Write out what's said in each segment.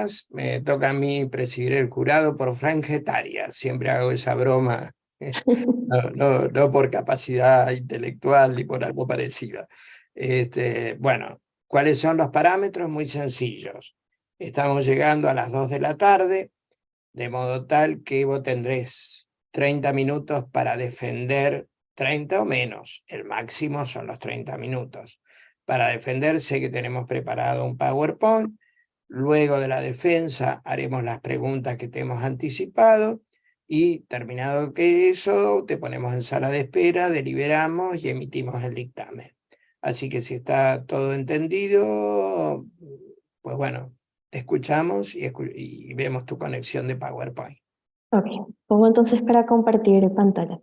además me toca a mí presidir el jurado por franja etaria. Siempre hago esa broma, no por capacidad intelectual ni por algo parecido. Bueno, ¿cuáles son los parámetros? Muy sencillos. Estamos llegando a las 2 de la tarde, de modo tal que vos tendrés 30 minutos para defender, 30 o menos, el máximo son los 30 minutos. Para defender, sé que tenemos preparado un PowerPoint. Luego de la defensa haremos las preguntas que te hemos anticipado y terminado que eso, te ponemos en sala de espera, deliberamos y emitimos el dictamen. Así que si está todo entendido, pues bueno, te escuchamos y vemos tu conexión de PowerPoint. Ok, pongo entonces para compartir pantalla.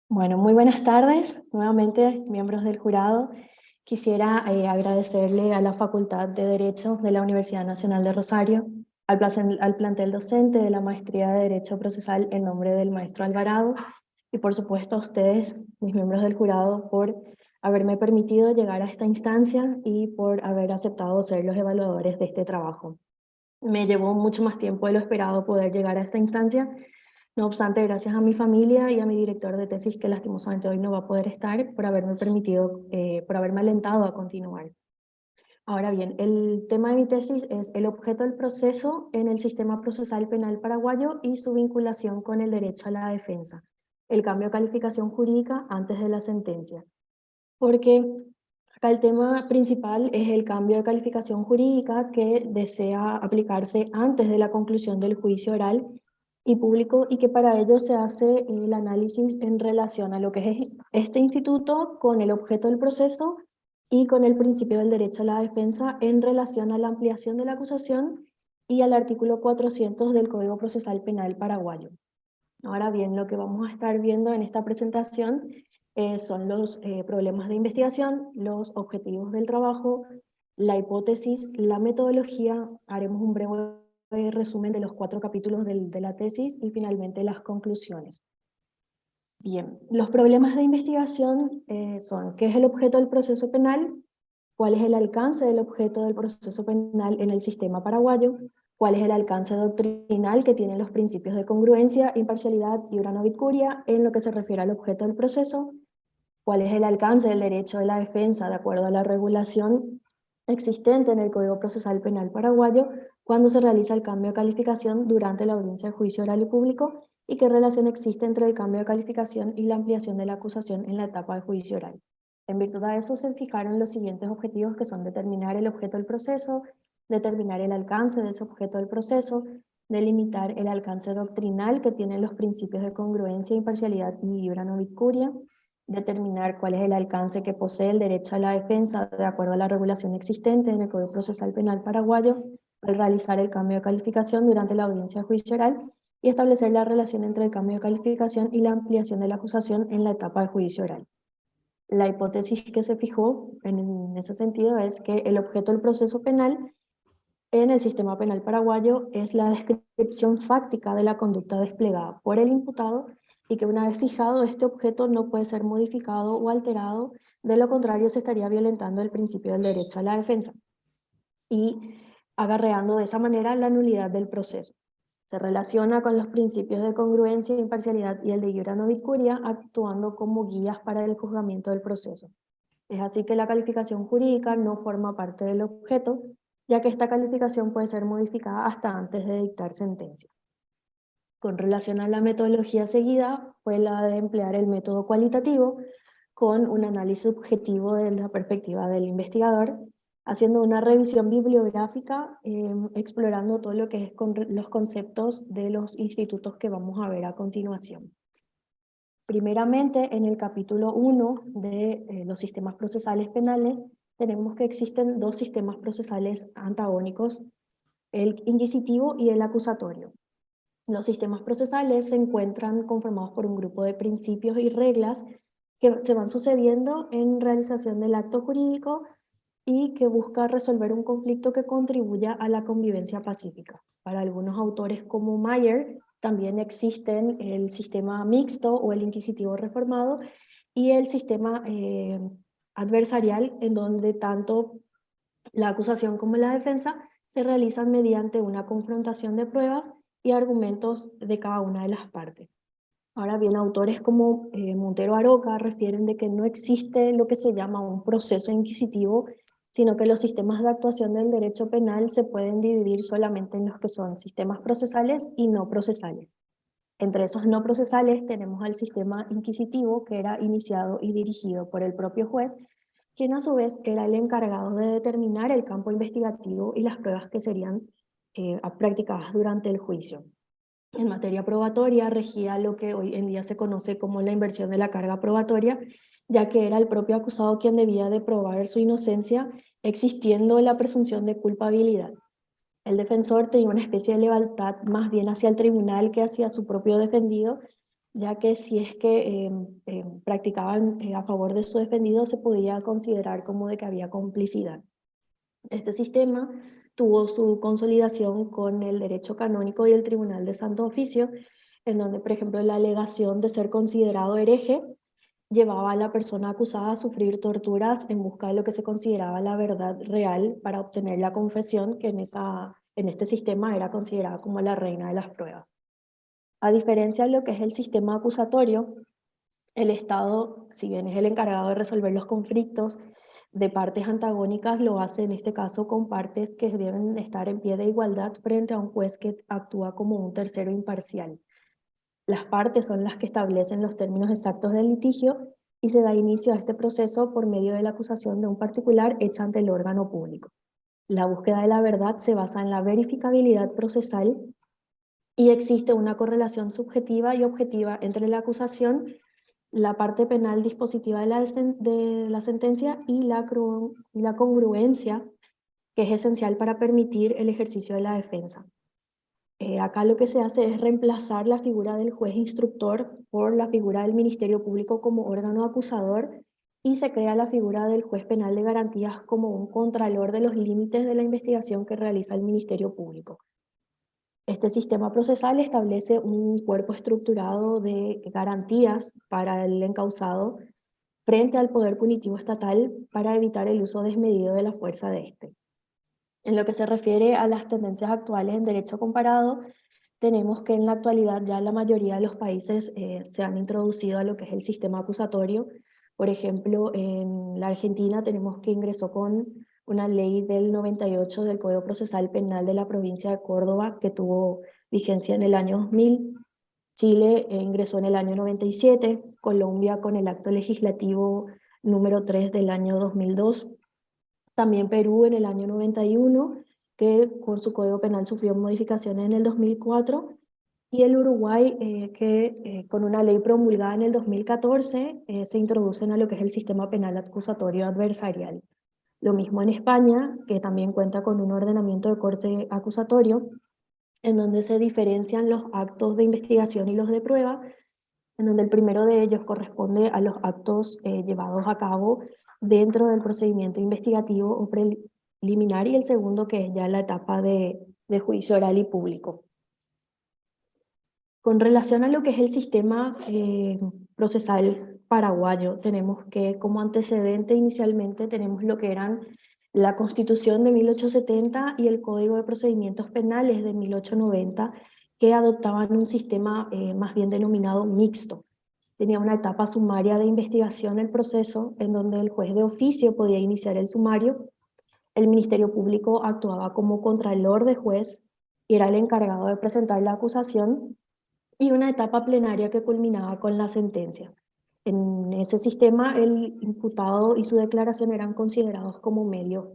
Bueno, muy buenas tardes, nuevamente, miembros del jurado. Quisiera agradecerle a la Facultad de Derecho de la Universidad Nacional de Rosario, al plantel docente de la Maestría de Derecho Procesal en nombre del maestro Alvarado, y por supuesto a ustedes, mis miembros del jurado, por haberme permitido llegar a esta instancia y por haber aceptado ser los evaluadores de este trabajo. Me llevó mucho más tiempo de lo esperado poder llegar a esta instancia. No obstante, gracias a mi familia y a mi director de tesis, que lastimosamente hoy no va a poder estar, por haberme permitido, por haberme alentado a continuar. Ahora bien, el tema de mi tesis es el objeto del proceso en el sistema procesal penal paraguayo y su vinculación con el derecho a la defensa, el cambio de calificación jurídica antes de la sentencia. Porque acá el tema principal es el cambio de calificación jurídica que desea aplicarse antes de la conclusión del juicio oral y público, y que para ello se hace el análisis en relación a lo que es este instituto con el objeto del proceso y con el principio del derecho a la defensa en relación a la ampliación de la acusación y al artículo 400 del Código Procesal Penal paraguayo. Ahora bien, lo que vamos a estar viendo en esta presentación son los problemas de investigación, los objetivos del trabajo, la hipótesis, la metodología. Haremos un breve resumen de los 4 capítulos de la tesis y finalmente las conclusiones. Bien, los problemas de investigación son: ¿qué es el objeto del proceso penal? ¿Cuál es el alcance del objeto del proceso penal en el sistema paraguayo? ¿Cuál es el alcance doctrinal que tienen los principios de congruencia, imparcialidad y urano vit curia en lo que se refiere al objeto del proceso? ¿Cuál es el alcance del derecho de la defensa de acuerdo a la regulación existente en el Código Procesal Penal paraguayo cuando se realiza el cambio de calificación durante la audiencia de juicio oral y público? ¿Y qué relación existe entre el cambio de calificación y la ampliación de la acusación en la etapa de juicio oral? En virtud de eso se fijaron los siguientes objetivos, que son determinar el objeto del proceso, determinar el alcance de ese objeto del proceso, delimitar el alcance doctrinal que tienen los principios de congruencia, imparcialidad y urano vit curia, determinar cuál es el alcance que posee el derecho a la defensa de acuerdo a la regulación existente en el Código Procesal Penal paraguayo al realizar el cambio de calificación durante la audiencia de juicio oral, y establecer la relación entre el cambio de calificación y la ampliación de la acusación en la etapa de juicio oral. La hipótesis que se fijó en ese sentido es que el objeto del proceso penal en el sistema penal paraguayo es la descripción fáctica de la conducta desplegada por el imputado, y que una vez fijado este objeto no puede ser modificado o alterado, de lo contrario se estaría violentando el principio del derecho a la defensa y acarreando de esa manera la nulidad del proceso. Se relaciona con los principios de congruencia, imparcialidad y el de iura no vit curia, actuando como guías para el juzgamiento del proceso. Es así que la calificación jurídica no forma parte del objeto, ya que esta calificación puede ser modificada hasta antes de dictar sentencia. Con relación a la metodología seguida, fue la de emplear el método cualitativo con un análisis objetivo de la perspectiva del investigador, haciendo una revisión bibliográfica, explorando todo lo que es los conceptos de los institutos que vamos a ver a continuación. Primeramente, en el capítulo 1 de los sistemas procesales penales, tenemos que existen 2 sistemas procesales antagónicos, el inquisitivo y el acusatorio. Los sistemas procesales se encuentran conformados por un grupo de principios y reglas que se van sucediendo en realización del acto jurídico y que busca resolver un conflicto que contribuya a la convivencia pacífica. Para algunos autores como Mayer, también existen el sistema mixto o el inquisitivo reformado y el sistema adversarial, en donde tanto la acusación como la defensa se realizan mediante una confrontación de pruebas y argumentos de cada una de las partes. Ahora bien, autores como Montero Aroca refieren de que no existe lo que se llama un proceso inquisitivo, sino que los sistemas de actuación del derecho penal se pueden dividir solamente en los que son sistemas procesales y no procesales. Entre esos no procesales tenemos al sistema inquisitivo, que era iniciado y dirigido por el propio juez, quien a su vez era el encargado de determinar el campo investigativo y las pruebas que serían practicadas durante el juicio. En materia probatoria regía lo que hoy en día se conoce como la inversión de la carga probatoria, ya que era el propio acusado quien debía de probar su inocencia, existiendo la presunción de culpabilidad. El defensor tenía una especie de lealtad más bien hacia el tribunal que hacia su propio defendido, ya que si es que practicaban a favor de su defendido, se podía considerar como de que había complicidad. Este sistema tuvo su consolidación con el derecho canónico y el Tribunal de Santo Oficio, en donde, por ejemplo, la alegación de ser considerado hereje llevaba a la persona acusada a sufrir torturas en busca de lo que se consideraba la verdad real para obtener la confesión, que en este sistema era considerada como la reina de las pruebas. A diferencia de lo que es el sistema acusatorio, el Estado, si bien es el encargado de resolver los conflictos de partes antagónicas, lo hace en este caso con partes que deben estar en pie de igualdad frente a un juez que actúa como un tercero imparcial. Las partes son las que establecen los términos exactos del litigio y se da inicio a este proceso por medio de la acusación de un particular hecha ante el órgano público. La búsqueda de la verdad se basa en la verificabilidad procesal y existe una correlación subjetiva y objetiva entre la acusación, la parte penal dispositiva de la sentencia y la congruencia, que es esencial para permitir el ejercicio de la defensa. Acá lo que se hace es reemplazar la figura del juez instructor por la figura del Ministerio Público como órgano acusador y se crea la figura del juez penal de garantías como un contralor de los límites de la investigación que realiza el Ministerio Público. Este sistema procesal establece un cuerpo estructurado de garantías para el encausado frente al poder punitivo estatal para evitar el uso desmedido de la fuerza de este. En lo que se refiere a las tendencias actuales en derecho comparado, tenemos que en la actualidad ya la mayoría de los países se han introducido a lo que es el sistema acusatorio. Por ejemplo, en la Argentina tenemos que ingresó con una ley del 98 del Código Procesal Penal de la provincia de Córdoba, que tuvo vigencia en el año 2000. Chile ingresó en el año 97, Colombia con el acto legislativo número 3 del año 2002. También Perú en el año 91, que con su Código Penal sufrió modificaciones en el 2004, y el Uruguay, que con una ley promulgada en el 2014 se introducen a lo que es el sistema penal acusatorio adversarial. Lo mismo en España, que también cuenta con un ordenamiento de corte acusatorio, en donde se diferencian los actos de investigación y los de prueba, en donde el primero de ellos corresponde a los actos llevados a cabo dentro del procedimiento investigativo o preliminar, y el segundo que es ya la etapa de juicio oral y público. Con relación a lo que es el sistema procesal paraguayo, tenemos que como antecedente inicialmente tenemos lo que eran la Constitución de 1870 y el Código de Procedimientos Penales de 1890, que adoptaban un sistema más bien denominado mixto. Tenía una etapa sumaria de investigación del proceso, en donde el juez de oficio podía iniciar el sumario, el Ministerio Público actuaba como contralor de juez y era el encargado de presentar la acusación, y una etapa plenaria que culminaba con la sentencia. En ese sistema, el imputado y su declaración eran considerados como medios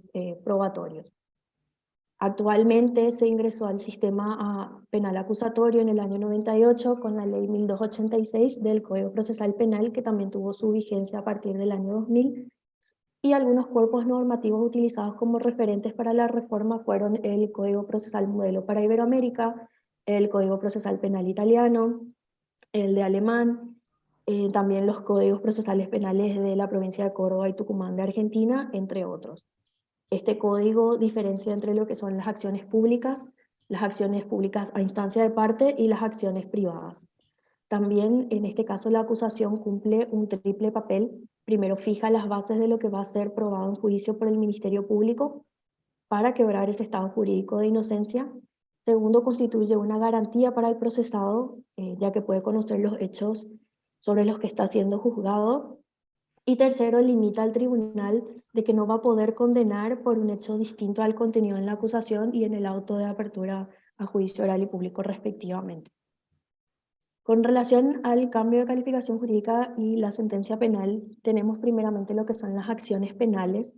probatorios. Actualmente se ingresó al sistema penal acusatorio en el año 98 con la ley 1286 del Código Procesal Penal, que también tuvo su vigencia a partir del año 2000, y algunos cuerpos normativos utilizados como referentes para la reforma fueron el Código Procesal Modelo para Iberoamérica, el Código Procesal Penal italiano, el de alemán, también los códigos procesales penales de la provincia de Córdoba y Tucumán de Argentina, entre otros. Este código diferencia entre lo que son las acciones públicas a instancia de parte y las acciones privadas. También en este caso la acusación cumple un triple papel. Primero fija las bases de lo que va a ser probado en juicio por el Ministerio Público. para quebrar ese estado jurídico de inocencia. Segundo, constituye una garantía para el procesado, ya que puede conocer los hechos sobre los que está siendo juzgado. Y tercero, limita al tribunal de que no va a poder condenar por un hecho distinto al contenido en la acusación y en el auto de apertura a juicio oral y público respectivamente. Con relación al cambio de calificación jurídica y la sentencia penal, tenemos primeramente lo que son las acciones penales,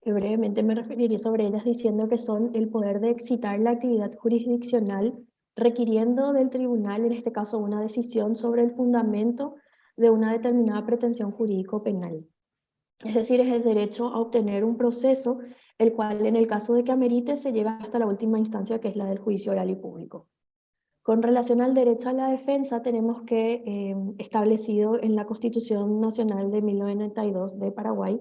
que brevemente me referiré sobre ellas diciendo que son el poder de excitar la actividad jurisdiccional requiriendo del tribunal, en este caso, una decisión sobre el fundamento de una determinada pretensión jurídico-penal. Es decir, es el derecho a obtener un proceso, el cual en el caso de que amerite se llega hasta la última instancia, que es la del juicio oral y público. Con relación al derecho a la defensa, tenemos que, establecido en la Constitución Nacional de 1992 de Paraguay,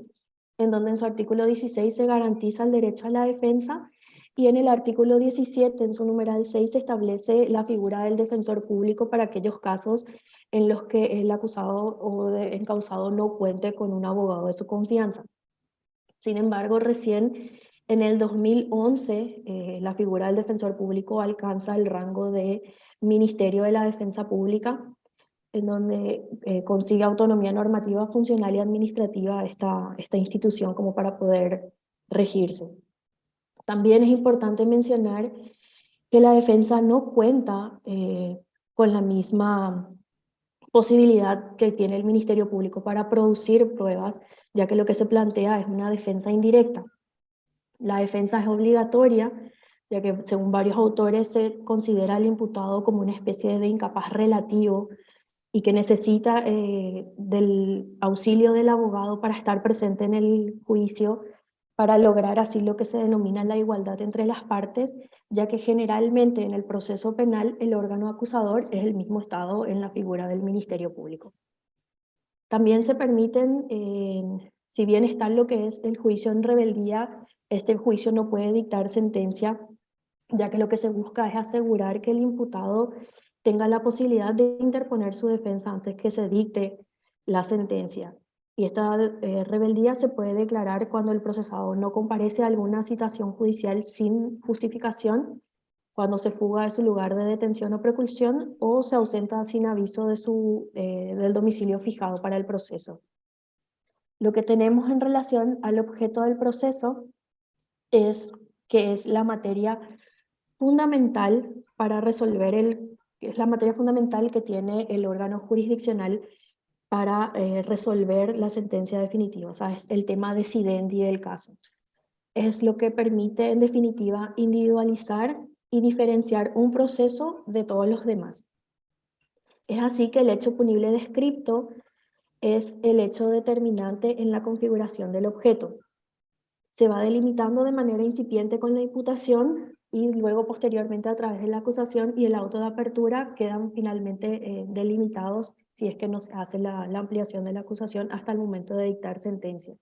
en donde en su artículo 16 se garantiza el derecho a la defensa y en el artículo 17, en su numeral 6, se establece la figura del defensor público para aquellos casos en los que el acusado o el encausado no cuente con un abogado de su confianza. Sin embargo, recién en el 2011, la figura del defensor público alcanza el rango de Ministerio de la Defensa Pública, en donde consigue autonomía normativa, funcional y administrativa esta institución como para poder regirse. También es importante mencionar que la defensa no cuenta con la misma posibilidad que tiene el Ministerio Público para producir pruebas, ya que lo que se plantea es una defensa indirecta. La defensa es obligatoria, ya que según varios autores se considera al imputado como una especie de incapaz relativo y que necesita del auxilio del abogado para estar presente en el juicio, para lograr así lo que se denomina la igualdad entre las partes, ya que generalmente en el proceso penal el órgano acusador es el mismo Estado en la figura del Ministerio Público. También se permiten, si bien está lo que es el juicio en rebeldía, este juicio no puede dictar sentencia, ya que lo que se busca es asegurar que el imputado tenga la posibilidad de interponer su defensa antes que se dicte la sentencia. Y esta rebeldía se puede declarar cuando el procesado no comparece a alguna citación judicial sin justificación, cuando se fuga de su lugar de detención o preclusión o se ausenta sin aviso del domicilio fijado para el proceso. Lo que tenemos en relación al objeto del proceso es que es la materia fundamental para resolver es la materia fundamental que tiene el órgano jurisdiccional para resolver la sentencia definitiva, o sea, es el tema decidendi del caso. Es lo que permite, en definitiva, individualizar y diferenciar un proceso de todos los demás. Es así que el hecho punible descripto es el hecho determinante en la configuración del objeto. Se va delimitando de manera incipiente con la imputación y luego posteriormente a través de la acusación y el auto de apertura quedan finalmente delimitados si es que no se hace la ampliación de la acusación hasta el momento de dictar sentencia.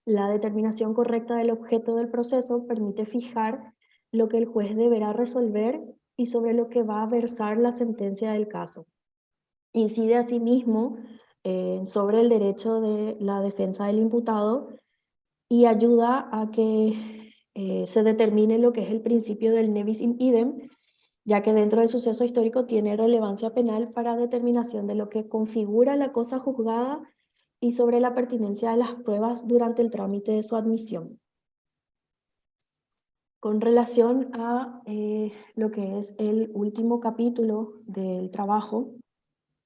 La determinación correcta del objeto del proceso permite fijar lo que el juez deberá resolver y sobre lo que va a versar la sentencia del caso. Incide asimismo sobre el derecho de la defensa del imputado y ayuda a que se determine lo que es el principio del ne bis in idem, ya que dentro del suceso histórico tiene relevancia penal para determinación de lo que configura la cosa juzgada y sobre la pertinencia de las pruebas durante el trámite de su admisión. Con relación a lo que es el último capítulo del trabajo,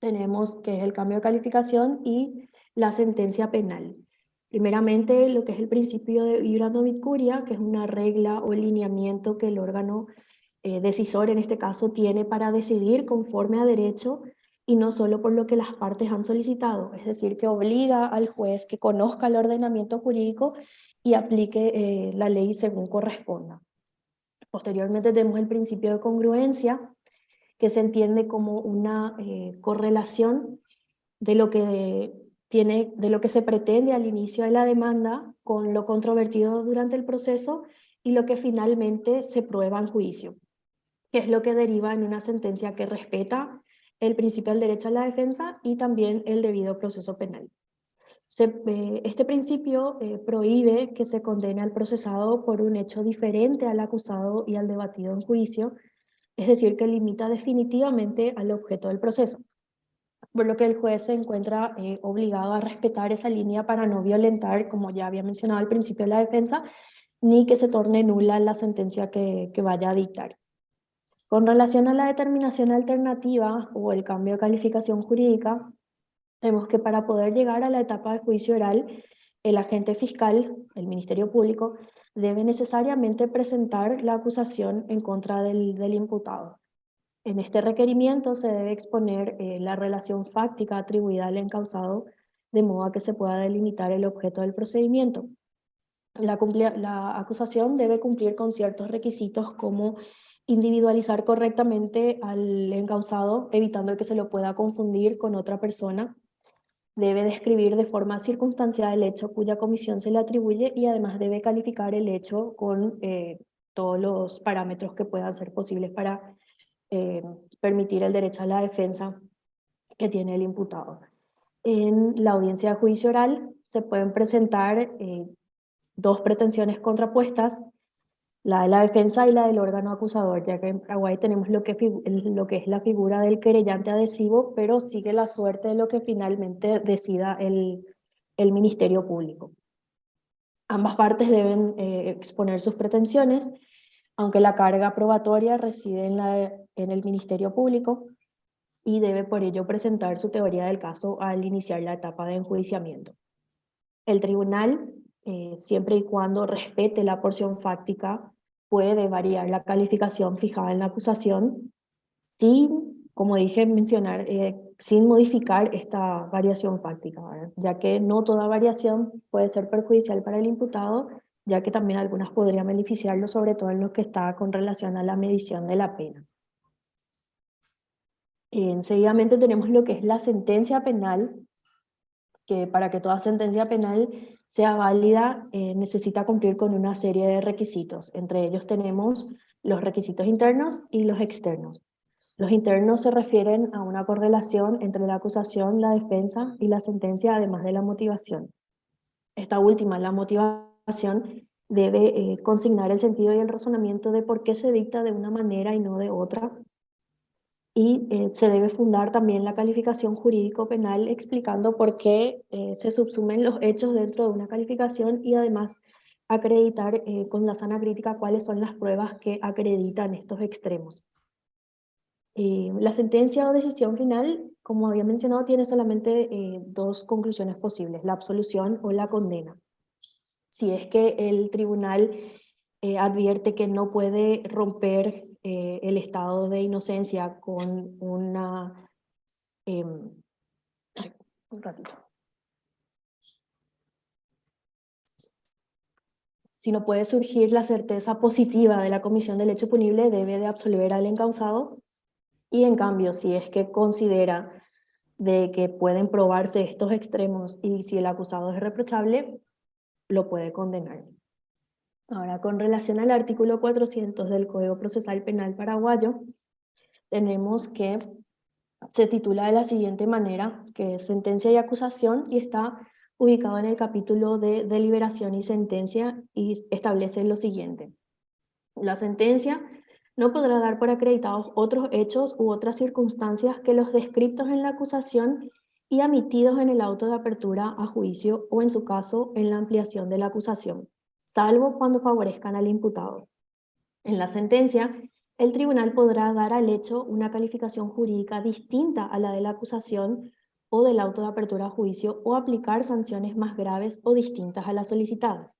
tenemos que es el cambio de calificación y la sentencia penal. Primeramente, lo que es el principio de vibra novit curia, que es una regla o lineamiento que el órgano decisor, en este caso, tiene para decidir conforme a derecho y no solo por lo que las partes han solicitado, es decir, que obliga al juez que conozca el ordenamiento jurídico y aplique la ley según corresponda. Posteriormente tenemos el principio de congruencia, que se entiende como una correlación de lo que de lo que se pretende al inicio de la demanda con lo controvertido durante el proceso y lo que finalmente se prueba en juicio, que es lo que deriva en una sentencia que respeta el principio del derecho a la defensa y también el debido proceso penal. Este principio prohíbe que se condene al procesado por un hecho diferente al acusado y al debatido en juicio, es decir, que limita definitivamente al objeto del proceso, por lo que el juez se encuentra obligado a respetar esa línea para no violentar, como ya había mencionado al principio, la defensa, ni que se torne nula la sentencia que vaya a dictar. Con relación a la determinación alternativa o el cambio de calificación jurídica, vemos que para poder llegar a la etapa de juicio oral, el agente fiscal, el Ministerio Público, debe necesariamente presentar la acusación en contra del imputado. En este requerimiento se debe exponer la relación fáctica atribuida al encausado, de modo a que se pueda delimitar el objeto del procedimiento. La acusación debe cumplir con ciertos requisitos como individualizar correctamente al encausado, evitando que se lo pueda confundir con otra persona. Debe describir de forma circunstancial el hecho cuya comisión se le atribuye y además debe calificar el hecho con todos los parámetros que puedan ser posibles para permitir el derecho a la defensa que tiene el imputado. En la audiencia de juicio oral se pueden presentar dos pretensiones contrapuestas, la de la defensa y la del órgano acusador, ya que en Paraguay tenemos lo que es la figura del querellante adhesivo, pero sigue la suerte de lo que finalmente decida el Ministerio Público. Ambas partes deben exponer sus pretensiones, aunque la carga probatoria reside en el Ministerio Público y debe por ello presentar su teoría del caso al iniciar la etapa de enjuiciamiento. El tribunal, siempre y cuando respete la porción fáctica, puede variar la calificación fijada en la acusación sin, como dije, sin modificar esta variación fáctica, ¿verdad? Ya que no toda variación puede ser perjudicial para el imputado, ya que también algunas podrían beneficiarlo, sobre todo en lo que está con relación a la medición de la pena. Seguidamente tenemos lo que es la sentencia penal, que para que toda sentencia penal sea válida necesita cumplir con una serie de requisitos. Entre ellos tenemos los requisitos internos y los externos. Los internos se refieren a una correlación entre la acusación, la defensa y la sentencia, además de la motivación. Esta última, la motivación, debe consignar el sentido y el razonamiento de por qué se dicta de una manera y no de otra, y se debe fundar también la calificación jurídico-penal explicando por qué se subsumen los hechos dentro de una calificación y además acreditar con la sana crítica cuáles son las pruebas que acreditan estos extremos. La sentencia o decisión final, como había mencionado, tiene solamente dos conclusiones posibles, la absolución o la condena. Si es que el tribunal advierte que no puede romper el estado de inocencia con una... un ratito. Si no puede surgir la certeza positiva de la comisión del hecho punible, debe de absolver al encausado. Y en cambio, si es que considera de que pueden probarse estos extremos y si el acusado es reprochable, lo puede condenar. Ahora, con relación al artículo 400 del Código Procesal Penal paraguayo, tenemos que se titula de la siguiente manera, que es sentencia y acusación, y está ubicado en el capítulo de deliberación y sentencia, y establece lo siguiente. La sentencia no podrá dar por acreditados otros hechos u otras circunstancias que los descritos en la acusación y admitidos en el auto de apertura a juicio o, en su caso, en la ampliación de la acusación, salvo cuando favorezcan al imputado. En la sentencia, el tribunal podrá dar al hecho una calificación jurídica distinta a la de la acusación o del auto de apertura a juicio o aplicar sanciones más graves o distintas a las solicitadas.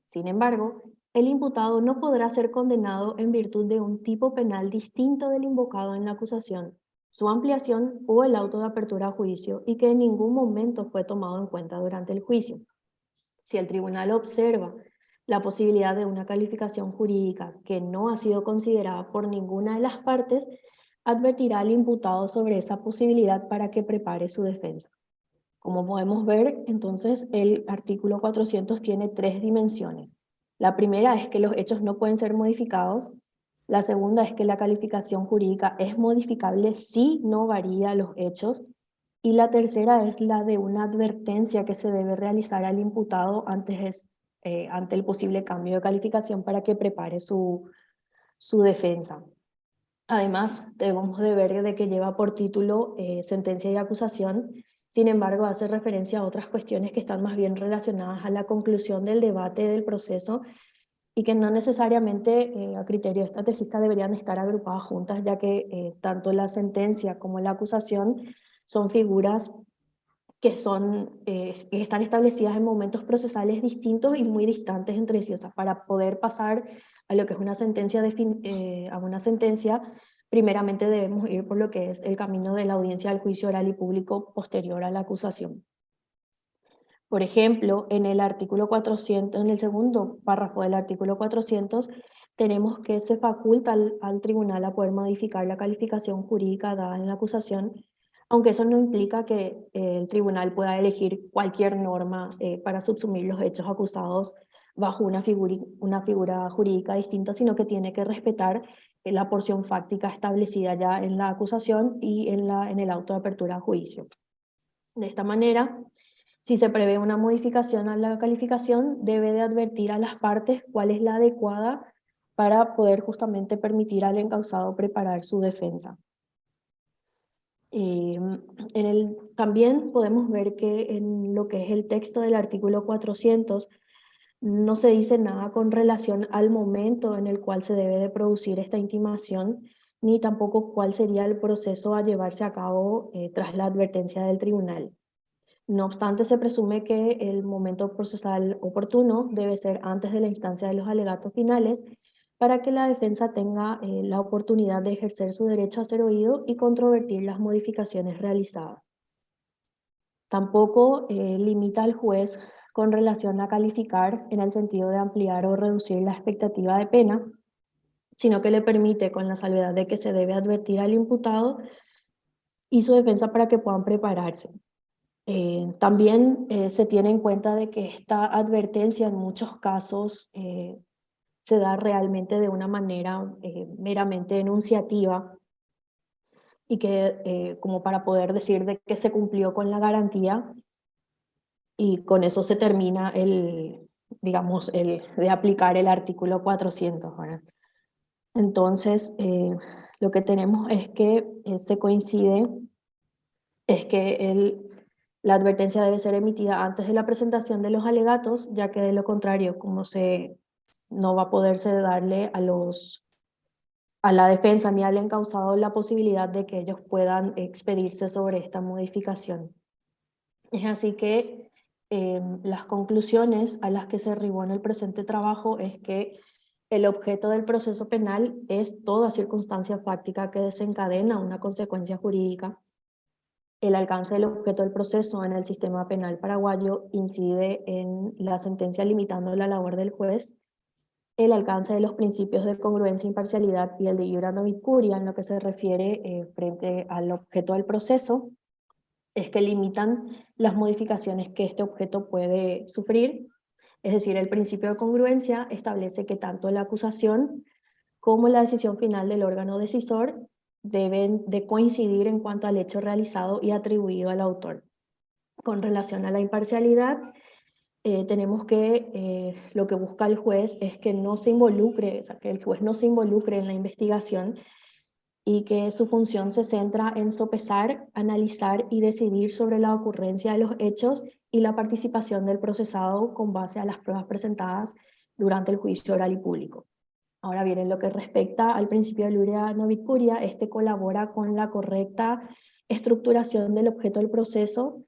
Sin embargo, el imputado no podrá ser condenado en virtud de un tipo penal distinto del invocado en la acusación, su ampliación o el auto de apertura a juicio y que en ningún momento fue tomado en cuenta durante el juicio. Si el tribunal observa la posibilidad de una calificación jurídica que no ha sido considerada por ninguna de las partes, advertirá al imputado sobre esa posibilidad para que prepare su defensa. Como podemos ver, entonces el artículo 400 tiene tres dimensiones. La primera es que los hechos no pueden ser modificados. La segunda es que la calificación jurídica es modificable si no varía los hechos. Y la tercera es la de una advertencia que se debe realizar al imputado ante el posible cambio de calificación para que prepare su defensa. Además, debemos de ver de que lleva por título sentencia y acusación. Sin embargo, hace referencia a otras cuestiones que están más bien relacionadas a la conclusión del debate del proceso y que no necesariamente a criterio estatecista deberían estar agrupadas juntas, ya que tanto la sentencia como la acusación son figuras que están establecidas en momentos procesales distintos y muy distantes entre sí. O sea, para poder pasar a lo que es una sentencia, a una sentencia, primeramente debemos ir por lo que es el camino de la audiencia del juicio oral y público posterior a la acusación. Por ejemplo, en el artículo 400, en el segundo párrafo del artículo 400, tenemos que se faculta al tribunal a poder modificar la calificación jurídica dada en la acusación, aunque eso no implica que el tribunal pueda elegir cualquier norma para subsumir los hechos acusados bajo una figura jurídica distinta, sino que tiene que respetar la porción fáctica establecida ya en la acusación y en el auto de apertura a juicio. De esta manera, si se prevé una modificación a la calificación, debe de advertir a las partes cuál es la adecuada para poder justamente permitir al encausado preparar su defensa. También podemos ver que en lo que es el texto del artículo 400 no se dice nada con relación al momento en el cual se debe de producir esta intimación, ni tampoco cuál sería el proceso a llevarse a cabo tras la advertencia del tribunal. No obstante, se presume que el momento procesal oportuno debe ser antes de la instancia de los alegatos finales para que la defensa tenga la oportunidad de ejercer su derecho a ser oído y controvertir las modificaciones realizadas. Tampoco limita al juez con relación a calificar en el sentido de ampliar o reducir la expectativa de pena, sino que le permite, con la salvedad de que se debe advertir al imputado y su defensa para que puedan prepararse. También se tiene en cuenta de que esta advertencia en muchos casos se da realmente de una manera meramente enunciativa y que como para poder decir de que se cumplió con la garantía y con eso se termina digamos, de aplicar el artículo 400, ¿verdad? Entonces, lo que tenemos es que se coincide, es que la advertencia debe ser emitida antes de la presentación de los alegatos, ya que de lo contrario, no va a poderse darle a la defensa ni al encausado la posibilidad de que ellos puedan expedirse sobre esta modificación. Es así que las conclusiones a las que se arribó en el presente trabajo es que el objeto del proceso penal es toda circunstancia fáctica que desencadena una consecuencia jurídica. El alcance del objeto del proceso en el sistema penal paraguayo incide en la sentencia limitando la labor del juez. El alcance de los principios de congruencia e imparcialidad y el de iura novit curia en lo que se refiere frente al objeto del proceso es que limitan las modificaciones que este objeto puede sufrir. Es decir, el principio de congruencia establece que tanto la acusación como la decisión final del órgano decisor deben de coincidir en cuanto al hecho realizado y atribuido al autor. Con relación a la imparcialidad, tenemos que lo que busca el juez es que no se involucre, o sea, que el juez no se involucre en la investigación y que su función se centra en sopesar, analizar y decidir sobre la ocurrencia de los hechos y la participación del procesado con base a las pruebas presentadas durante el juicio oral y público. Ahora bien, en lo que respecta al principio de iura novit curia, este colabora con la correcta estructuración del objeto del proceso.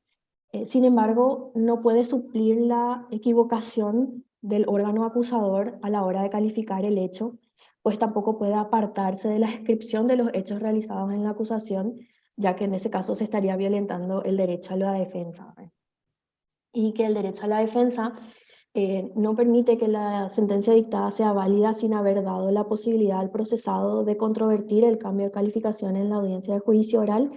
Sin embargo, no puede suplir la equivocación del órgano acusador a la hora de calificar el hecho, pues tampoco puede apartarse de la descripción de los hechos realizados en la acusación, ya que en ese caso se estaría violentando el derecho a la defensa. Y que el derecho a la defensa no permite que la sentencia dictada sea válida sin haber dado la posibilidad al procesado de controvertir el cambio de calificación en la audiencia de juicio oral,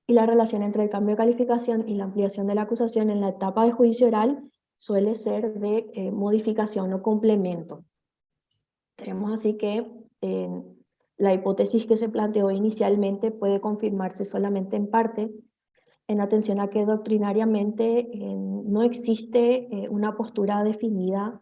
y la relación entre el cambio de calificación y la ampliación de la acusación en la etapa de juicio oral suele ser de modificación o complemento. Tenemos así que la hipótesis que se planteó inicialmente puede confirmarse solamente en parte, en atención a que doctrinariamente no existe una postura definida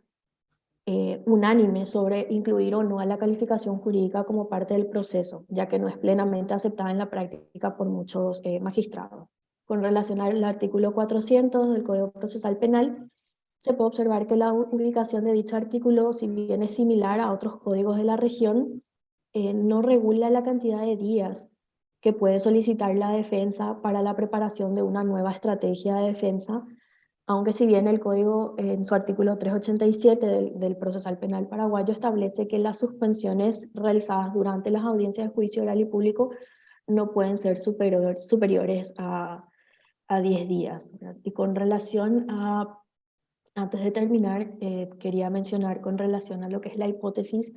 unánime sobre incluir o no a la calificación jurídica como parte del proceso, ya que no es plenamente aceptada en la práctica por muchos magistrados. Con relación al artículo 400 del Código Procesal Penal, se puede observar que la ubicación de dicho artículo, si bien es similar a otros códigos de la región, no regula la cantidad de días que puede solicitar la defensa para la preparación de una nueva estrategia de defensa, aunque si bien el código en su artículo 387 del Procesal Penal paraguayo establece que las suspensiones realizadas durante las audiencias de juicio oral y público no pueden ser superiores a 10 días, ¿verdad? Y con relación a, antes de terminar, quería mencionar con relación a lo que es la hipótesis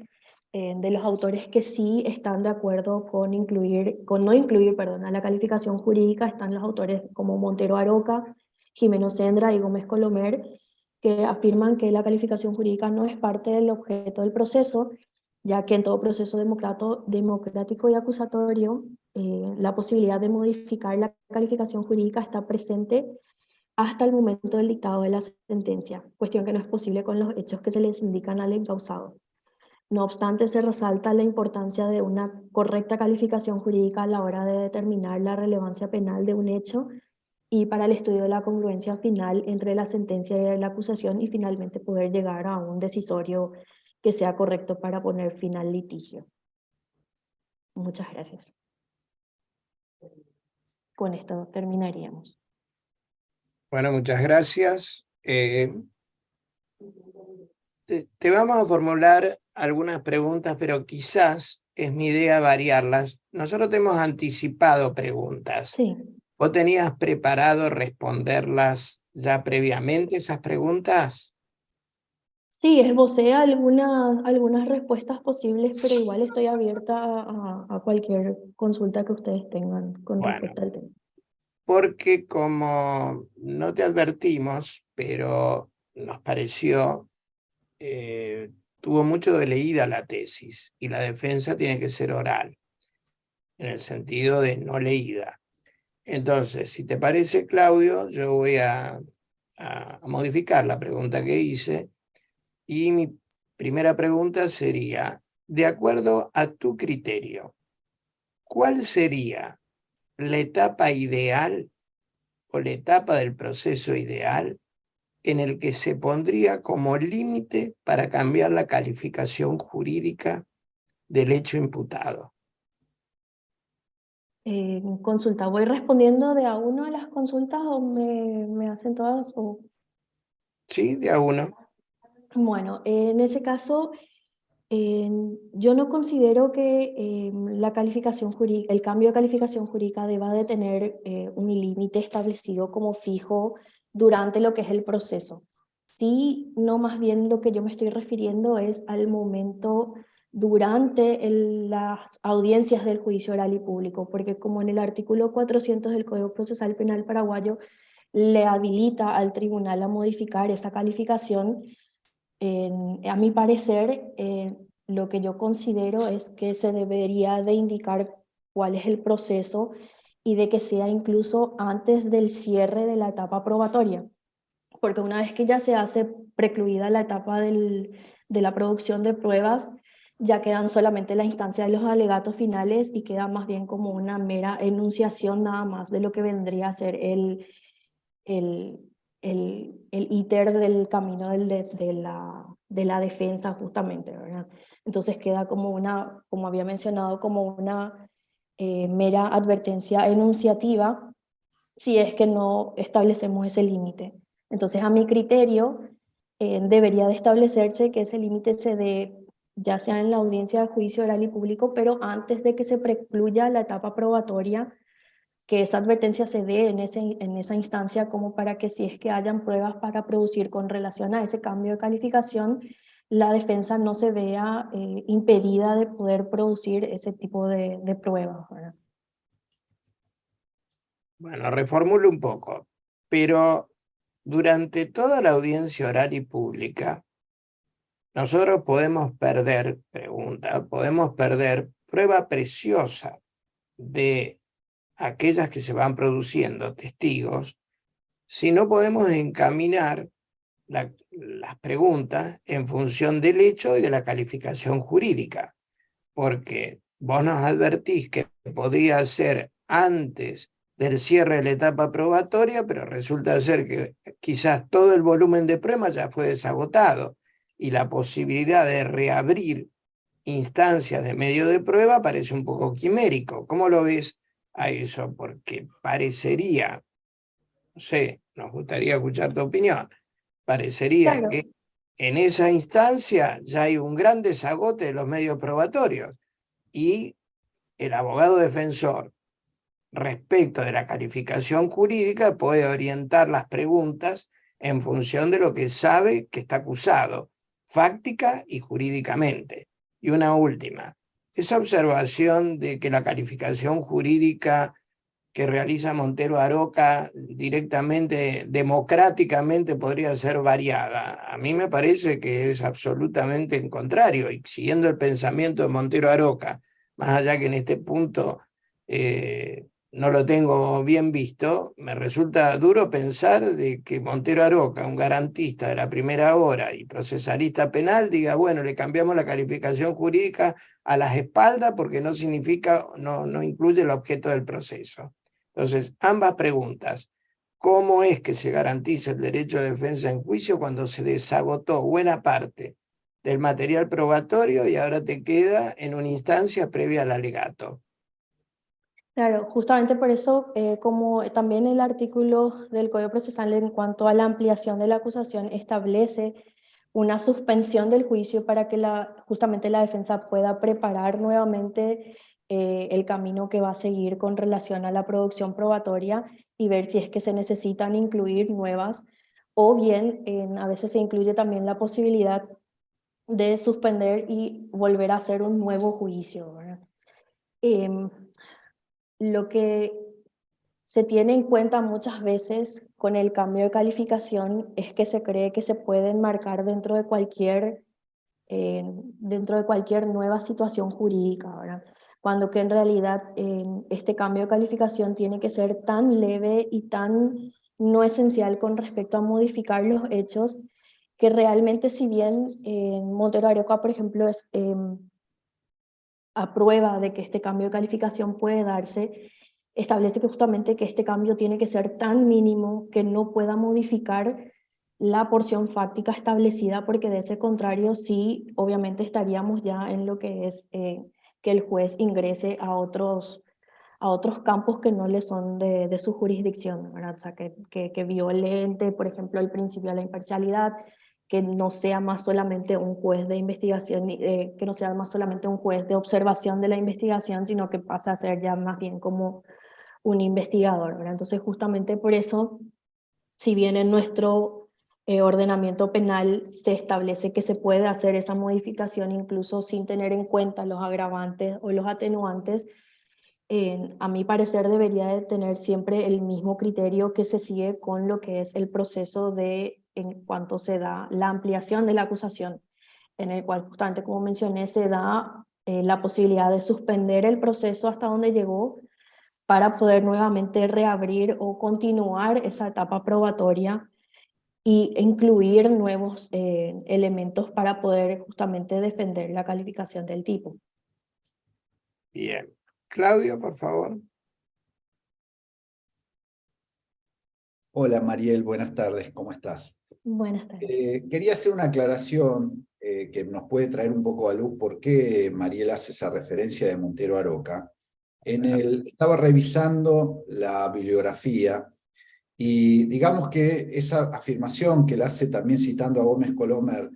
de los autores que sí están de acuerdo con no incluir, perdón, a la calificación jurídica, están los autores como Montero Aroca, Jimeno Sendra y Gómez Colomer, que afirman que la calificación jurídica no es parte del objeto del proceso, ya que en todo proceso democrático y acusatorio, la posibilidad de modificar la calificación jurídica está presente hasta el momento del dictado de la sentencia, cuestión que no es posible con los hechos que se les indican al encausado. No obstante, se resalta la importancia de una correcta calificación jurídica a la hora de determinar la relevancia penal de un hecho y para el estudio de la congruencia final entre la sentencia y la acusación y finalmente poder llegar a un decisorio que sea correcto para poner fin al litigio. Muchas gracias. Con esto terminaríamos. Bueno, muchas gracias. Te vamos a formular algunas preguntas, pero quizás es mi idea variarlas. Nosotros te hemos anticipado preguntas. Sí. ¿Vos tenías preparado responderlas ya previamente, esas preguntas? Sí, esbocé algunas respuestas posibles, pero igual estoy abierta a cualquier consulta que ustedes tengan con Bueno, respecto al tema. porque como no te advertimos, pero nos pareció, tuvo mucho de leída la tesis y la defensa tiene que ser oral, en el sentido de no leída. Entonces, si te parece, Claudio, yo voy a modificar la pregunta que hice y mi primera pregunta sería, de acuerdo a tu criterio, ¿cuál sería la etapa ideal o la etapa del proceso ideal en el que se pondría como límite para cambiar la calificación jurídica del hecho imputado? Consulta, ¿voy respondiendo de a uno a las consultas o me hacen todas? Sí, de a uno. Bueno, en ese caso, eh, yo no considero que la calificación jurídica, el cambio de calificación jurídica deba de tener un límite establecido como fijo durante lo que es el proceso. Sí, no, más bien lo que yo me estoy refiriendo es al momento durante las audiencias del juicio oral y público, porque como en el artículo 400 del Código Procesal Penal paraguayo le habilita al tribunal a modificar esa calificación, a mi parecer, lo que yo considero es que se debería de indicar cuál es el proceso y de que sea incluso antes del cierre de la etapa probatoria, porque una vez que ya se hace precluida la etapa de la producción de pruebas, ya quedan solamente la instancia de los alegatos finales y queda más bien como una mera enunciación nada más de lo que vendría a ser el, el íter del camino de la defensa justamente, ¿verdad? Entonces queda como una, como había mencionado, como una mera advertencia enunciativa si es que no establecemos ese límite. Entonces, a mi criterio, debería de establecerse que ese límite se dé ya sea en la audiencia de juicio oral y público, pero antes de que se precluya la etapa probatoria, que esa advertencia se dé en esa instancia como para que si es que hayan pruebas para producir con relación a ese cambio de calificación, la defensa no se vea impedida de poder producir ese tipo de pruebas, ¿verdad? Bueno, reformulo un poco, pero durante toda la audiencia oral y pública, nosotros podemos podemos perder prueba preciosa de aquellas que se van produciendo testigos, si no podemos encaminar las preguntas en función del hecho y de la calificación jurídica, porque vos nos advertís que podría ser antes del cierre de la etapa probatoria, pero resulta ser que quizás todo el volumen de pruebas ya fue desagotado y la posibilidad de reabrir instancias de medio de prueba parece un poco quimérico. ¿Cómo lo ves a eso? Porque parecería, no sé, nos gustaría escuchar tu opinión, parecería Claro, que en esa instancia ya hay un gran desagote de los medios probatorios y el abogado defensor respecto de la calificación jurídica puede orientar las preguntas en función de lo que sabe que está acusado, fáctica y jurídicamente. Y una última, esa observación de que la calificación jurídica que realiza Montero Aroca directamente, democráticamente podría ser variada. A mí me parece que es absolutamente en contrario, y siguiendo el pensamiento de Montero Aroca, más allá que en este punto no lo tengo bien visto, me resulta duro pensar de que Montero Aroca, un garantista de la primera hora y procesalista penal, diga, bueno, le cambiamos la calificación jurídica a las espaldas porque no significa, no incluye el objeto del proceso. Entonces, ambas preguntas. ¿Cómo es que se garantiza el derecho de defensa en juicio cuando se desagotó buena parte del material probatorio y ahora te queda en una instancia previa al alegato? claro, justamente por eso, como también el artículo del Código Procesal en cuanto a la ampliación de la acusación establece una suspensión del juicio para que justamente la defensa pueda preparar nuevamente el camino que va a seguir con relación a la producción probatoria y ver si es que se necesitan incluir nuevas, o bien a veces se incluye también la posibilidad de suspender y volver a hacer un nuevo juicio, ¿verdad? Em, lo que se tiene en cuenta muchas veces con el cambio de calificación es que se cree que se puede enmarcar dentro de cualquier nueva situación jurídica, ¿verdad? Cuando que en realidad este cambio de calificación tiene que ser tan leve y tan no esencial con respecto a modificar los hechos, que realmente si bien Montero Aroca, por ejemplo, aprueba de que este cambio de calificación puede darse, establece que justamente que este cambio tiene que ser tan mínimo que no pueda modificar la porción fáctica establecida, porque de ese contrario sí, obviamente estaríamos ya en lo que es que el juez ingrese a otros campos que no le son de su jurisdicción, ¿verdad? O sea, que violente, por ejemplo, el principio de la imparcialidad, que no sea más solamente un juez de investigación, que no sea más solamente un juez de observación de la investigación, sino que pase a ser ya más bien como un investigador, ¿verdad? Entonces, justamente por eso, si bien en nuestro ordenamiento penal se establece que se puede hacer esa modificación incluso sin tener en cuenta los agravantes o los atenuantes, a mi parecer debería de tener siempre el mismo criterio que se sigue con lo que es el proceso de en cuanto se da la ampliación de la acusación, en el cual justamente como mencioné se da la posibilidad de suspender el proceso hasta donde llegó para poder nuevamente reabrir o continuar esa etapa probatoria y incluir nuevos elementos para poder justamente defender la calificación del tipo. Bien. Claudio, por favor. Hola Mariel, buenas tardes, ¿cómo estás? Buenas tardes. Quería hacer una aclaración que nos puede traer un poco a luz por qué Mariel hace esa referencia de Montero Aroca. Estaba revisando la bibliografía y digamos que esa afirmación que la hace también citando a Gómez Colomer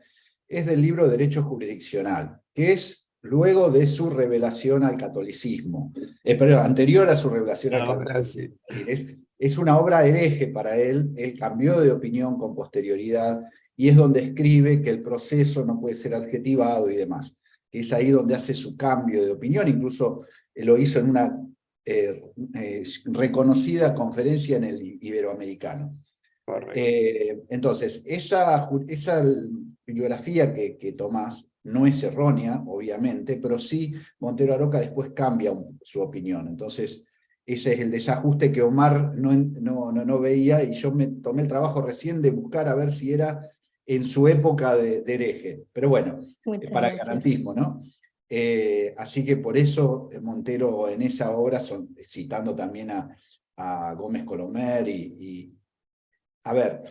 es del libro Derecho Jurisdiccional, que es luego de su revelación al catolicismo, perdón, anterior a su revelación al Ahora catolicismo. sí. Es una obra hereje para él cambió de opinión con posterioridad y es donde escribe que el proceso no puede ser adjetivado y demás, que es ahí donde hace su cambio de opinión, incluso lo hizo en una reconocida conferencia en el Iberoamericano. Correcto. Entonces, esa bibliografía que tomás no es errónea, obviamente, pero sí Montero Aroca después cambia su opinión. Entonces, ese es el desajuste que Omar no veía, y yo me tomé el trabajo recién de buscar a ver si era en su época de hereje. Pero bueno, Muchas para el gracias. garantismo, ¿no? Así que por eso Montero en esa obra, citando también a Gómez Colomer a ver,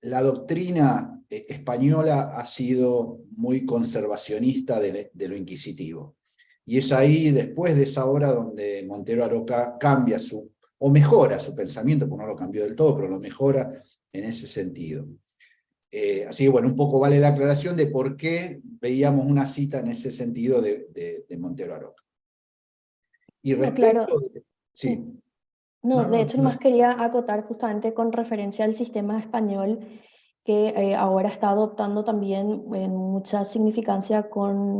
la doctrina española ha sido muy conservacionista de lo inquisitivo. Y es ahí, después de esa obra, donde Montero Aroca cambia o mejora su pensamiento, porque no lo cambió del todo, pero lo mejora en ese sentido. Así que bueno, un poco vale la aclaración de por qué veíamos una cita en ese sentido de Montero Aroca. Y No, respecto claro. sí. No, de hecho, No. nomás quería acotar justamente con referencia al sistema español que ahora está adoptando también mucha significancia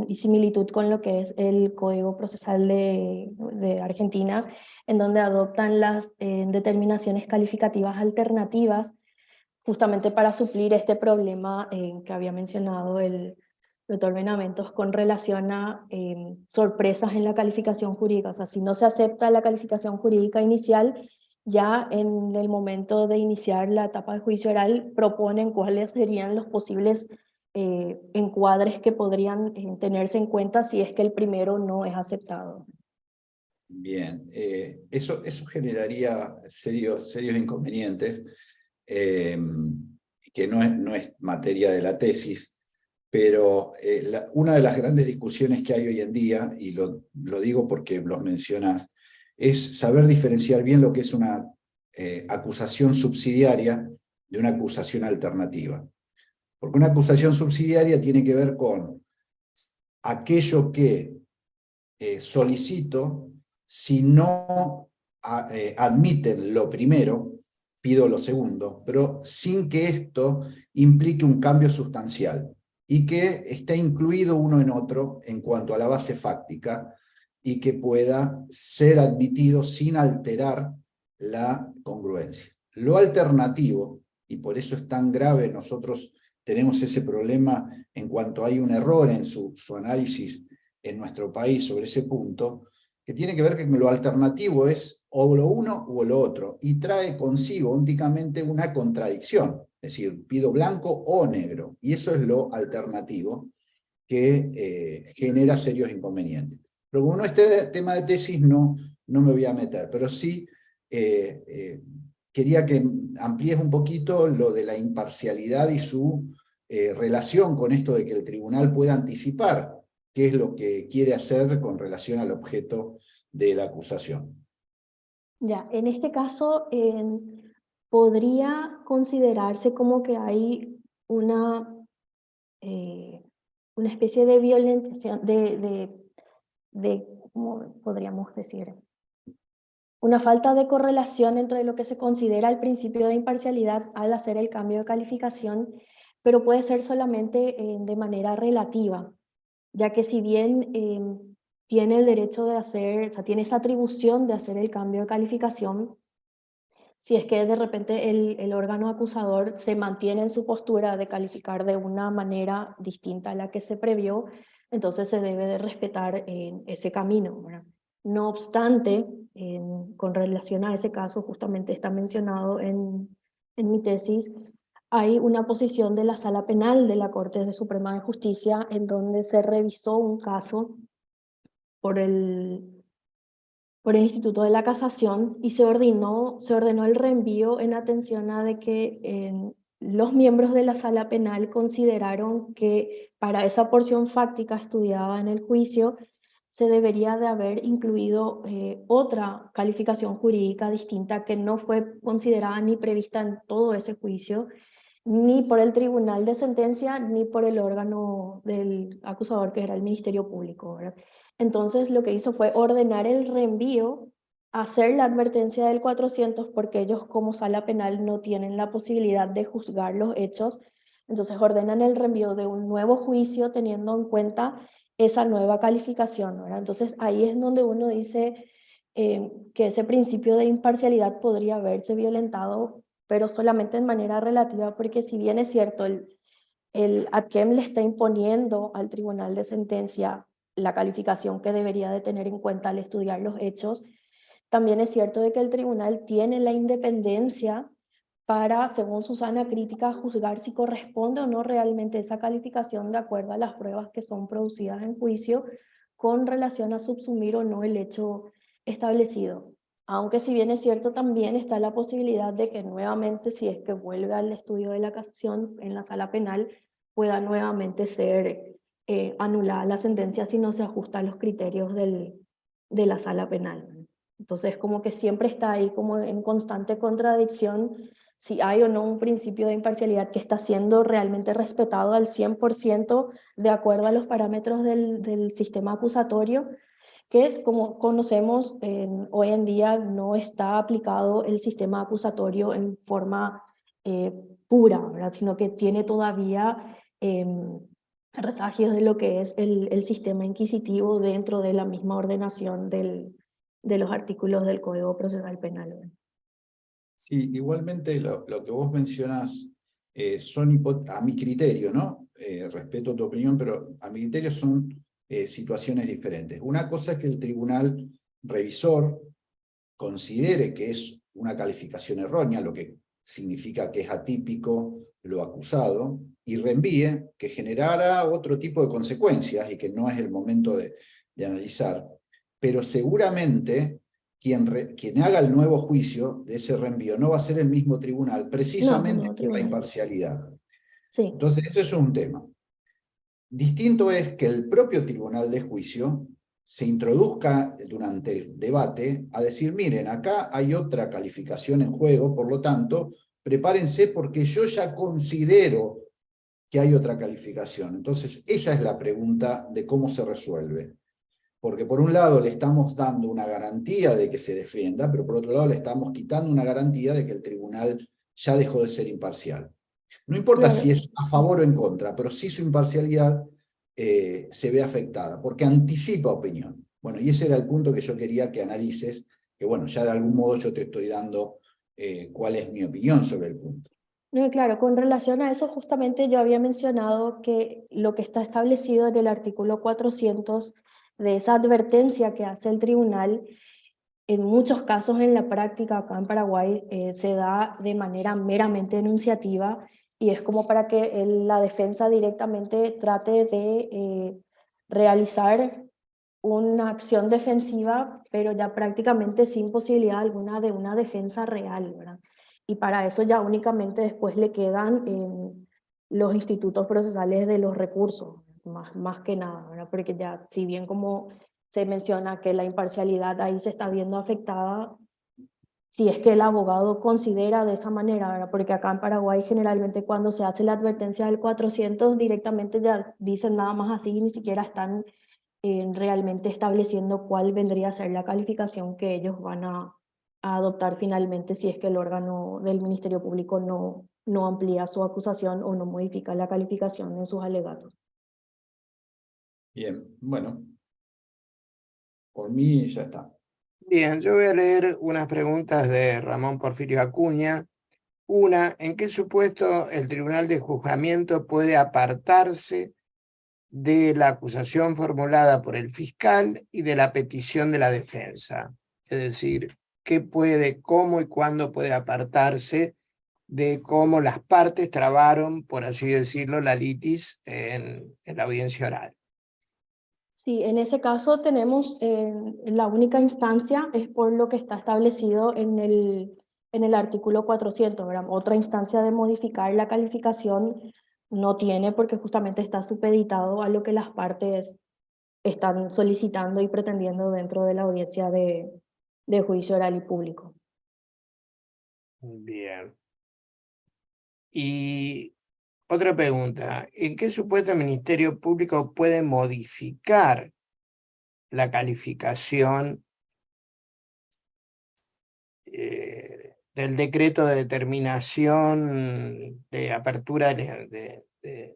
y similitud con lo que es el Código Procesal de Argentina, en donde adoptan las determinaciones calificativas alternativas justamente para suplir este problema que había mencionado el doctor Benaventes con relación a sorpresas en la calificación jurídica. O sea, si no se acepta la calificación jurídica inicial, ya en el momento de iniciar la etapa de juicio oral proponen cuáles serían los posibles encuadres que podrían tenerse en cuenta si es que el primero no es aceptado. Bien, eso generaría serios inconvenientes, que no es materia de la tesis, pero una de las grandes discusiones que hay hoy en día, y lo digo porque los mencionas, es saber diferenciar bien lo que es una acusación subsidiaria de una acusación alternativa. Porque una acusación subsidiaria tiene que ver con aquello que solicito. Si no admiten lo primero, pido lo segundo, pero sin que esto implique un cambio sustancial y que esté incluido uno en otro en cuanto a la base fáctica y que pueda ser admitido sin alterar la congruencia. Lo alternativo, y por eso es tan grave, nosotros tenemos ese problema en cuanto hay un error en su análisis en nuestro país sobre ese punto, que tiene que ver que lo alternativo es o lo uno o lo otro, y trae consigo únicamente una contradicción, es decir, pido blanco o negro, y eso es lo alternativo que genera serios inconvenientes. Pero como no es tema de tesis, no me voy a meter, pero sí quería que amplíes un poquito lo de la imparcialidad y su relación con esto de que el tribunal pueda anticipar qué es lo que quiere hacer con relación al objeto de la acusación. Ya, en este caso podría considerarse como que hay una especie de violentación, ¿cómo podríamos decir? Una falta de correlación entre lo que se considera el principio de imparcialidad al hacer el cambio de calificación, pero puede ser solamente de manera relativa, ya que si bien tiene el derecho de hacer, o sea, tiene esa atribución de hacer el cambio de calificación, si es que de repente el órgano acusador se mantiene en su postura de calificar de una manera distinta a la que se previó, entonces se debe de respetar ese camino, ¿verdad? No obstante, con relación a ese caso, justamente está mencionado en mi tesis, hay una posición de la Sala Penal de la Corte Suprema de Justicia en donde se revisó un caso por el Instituto de la Casación y se ordenó el reenvío en atención a de que los miembros de la Sala Penal consideraron que para esa porción fáctica estudiada en el juicio se debería de haber incluido otra calificación jurídica distinta que no fue considerada ni prevista en todo ese juicio, ni por el tribunal de sentencia, ni por el órgano del acusador, que era el Ministerio Público, ¿verdad? Entonces lo que hizo fue ordenar el reenvío, hacer la advertencia del 400, porque ellos como sala penal no tienen la posibilidad de juzgar los hechos, entonces ordenan el reenvío de un nuevo juicio teniendo en cuenta esa nueva calificación, ¿verdad? Entonces ahí es donde uno dice que ese principio de imparcialidad podría haberse violentado, pero solamente en manera relativa, porque si bien es cierto, el ADQUEM le está imponiendo al tribunal de sentencia la calificación que debería de tener en cuenta al estudiar los hechos, también es cierto de que el tribunal tiene la independencia para, según su sana crítica, juzgar si corresponde o no realmente esa calificación de acuerdo a las pruebas que son producidas en juicio con relación a subsumir o no el hecho establecido. Aunque si bien es cierto, también está la posibilidad de que nuevamente, si es que vuelve al estudio de la casación en la sala penal, pueda nuevamente ser anulada la sentencia si no se ajusta a los criterios de la sala penal. Entonces, como que siempre está ahí como en constante contradicción si hay o no un principio de imparcialidad que está siendo realmente respetado al 100% de acuerdo a los parámetros del sistema acusatorio, que es como conocemos, hoy en día no está aplicado el sistema acusatorio en forma eh, pura, ¿verdad? Sino que tiene todavía resagios de lo que es el sistema inquisitivo dentro de la misma ordenación de los artículos del Código Procesal Penal, ¿verdad? Sí, igualmente lo que vos mencionás a mi criterio, ¿no? Respeto tu opinión, pero a mi criterio son situaciones diferentes. Una cosa es que el tribunal revisor considere que es una calificación errónea, lo que significa que es atípico lo acusado, y reenvíe, que generara otro tipo de consecuencias y que no es el momento de analizar. Pero seguramente quien haga el nuevo juicio de ese reenvío no va a ser el mismo tribunal, No, es un precisamente nuevo por la tribunal. imparcialidad. Sí, Entonces, ese es un tema. Distinto es que el propio tribunal de juicio se introduzca durante el debate a decir, miren, acá hay otra calificación en juego, por lo tanto, prepárense porque yo ya considero que hay otra calificación. Entonces, esa es la pregunta de cómo se resuelve. Porque por un lado le estamos dando una garantía de que se defienda, pero por otro lado le estamos quitando una garantía de que el tribunal ya dejó de ser imparcial. No importa si claro. es a favor o en contra, pero sí su imparcialidad se ve afectada, porque anticipa opinión. Bueno, y ese era el punto que yo quería que analices, que bueno, ya de algún modo yo te estoy dando cuál es mi opinión sobre el punto. No, claro, con relación a eso, justamente yo había mencionado que lo que está establecido en el artículo 400 de esa advertencia que hace el tribunal, en muchos casos en la práctica acá en Paraguay se da de manera meramente enunciativa y es como para que la defensa directamente trate de realizar una acción defensiva, pero ya prácticamente sin posibilidad alguna de una defensa real, ¿verdad? Y para eso ya únicamente después le quedan los institutos procesales de los recursos, más que nada, ¿verdad? Porque ya, si bien como se menciona que la imparcialidad ahí se está viendo afectada, si es que el abogado considera de esa manera, ¿verdad? Porque acá en Paraguay generalmente cuando se hace la advertencia del 400 directamente ya dicen nada más así, ni siquiera están realmente estableciendo cuál vendría a ser la calificación que ellos van a adoptar finalmente si es que el órgano del Ministerio Público no amplía su acusación o no modifica la calificación en sus alegatos. Bien, bueno, por mí ya está. Bien, yo voy a leer unas preguntas de Ramón Porfirio Acuña. Una, ¿en qué supuesto el Tribunal de Juzgamiento puede apartarse de la acusación formulada por el fiscal y de la petición de la defensa? Es decir, ¿qué puede, cómo y cuándo puede apartarse de cómo las partes trabaron, por así decirlo, la litis en la audiencia oral? Sí, en ese caso tenemos la única instancia es por lo que está establecido en el artículo 400, ¿verdad? Otra instancia de modificar la calificación no tiene porque justamente está supeditado a lo que las partes están solicitando y pretendiendo dentro de la audiencia de juicio oral y público. Bien. Y otra pregunta, ¿en qué supuesto el Ministerio Público puede modificar la calificación del decreto de determinación de apertura de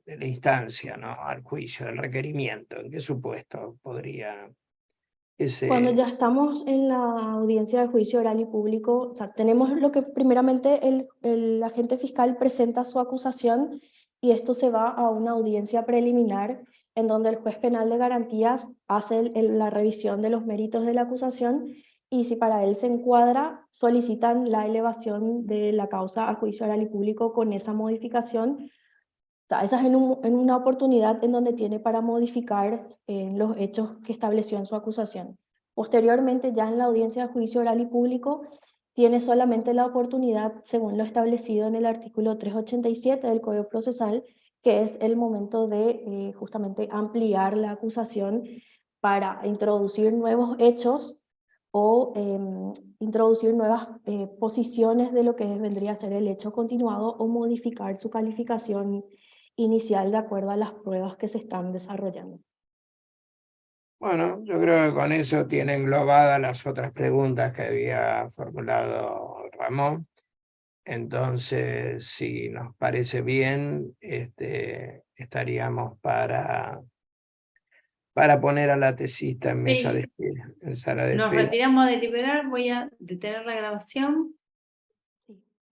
la instancia, ¿no? Al juicio, del requerimiento? ¿En qué supuesto podría Cuando ese... ya estamos en la audiencia de juicio oral y público, o sea, tenemos lo que primeramente el agente fiscal presenta su acusación y esto se va a una audiencia preliminar en donde el juez penal de garantías hace la revisión de los méritos de la acusación y si para él se encuadra, solicitan la elevación de la causa a juicio oral y público con esa modificación. O sea, esa es en una oportunidad en donde tiene para modificar los hechos que estableció en su acusación. Posteriormente, ya en la audiencia de juicio oral y público, tiene solamente la oportunidad, según lo establecido en el artículo 387 del Código Procesal, que es el momento de justamente ampliar la acusación para introducir nuevos hechos o introducir nuevas posiciones de lo que vendría a ser el hecho continuado o modificar su calificación inicial de acuerdo a las pruebas que se están desarrollando. Bueno, yo creo que con eso tiene englobadas las otras preguntas que había formulado Ramón. Entonces, si nos parece bien, estaríamos para poner a la tesista en mesa de Sí, espera, en sala de nos espera. retiramos de deliberar, voy a detener la grabación.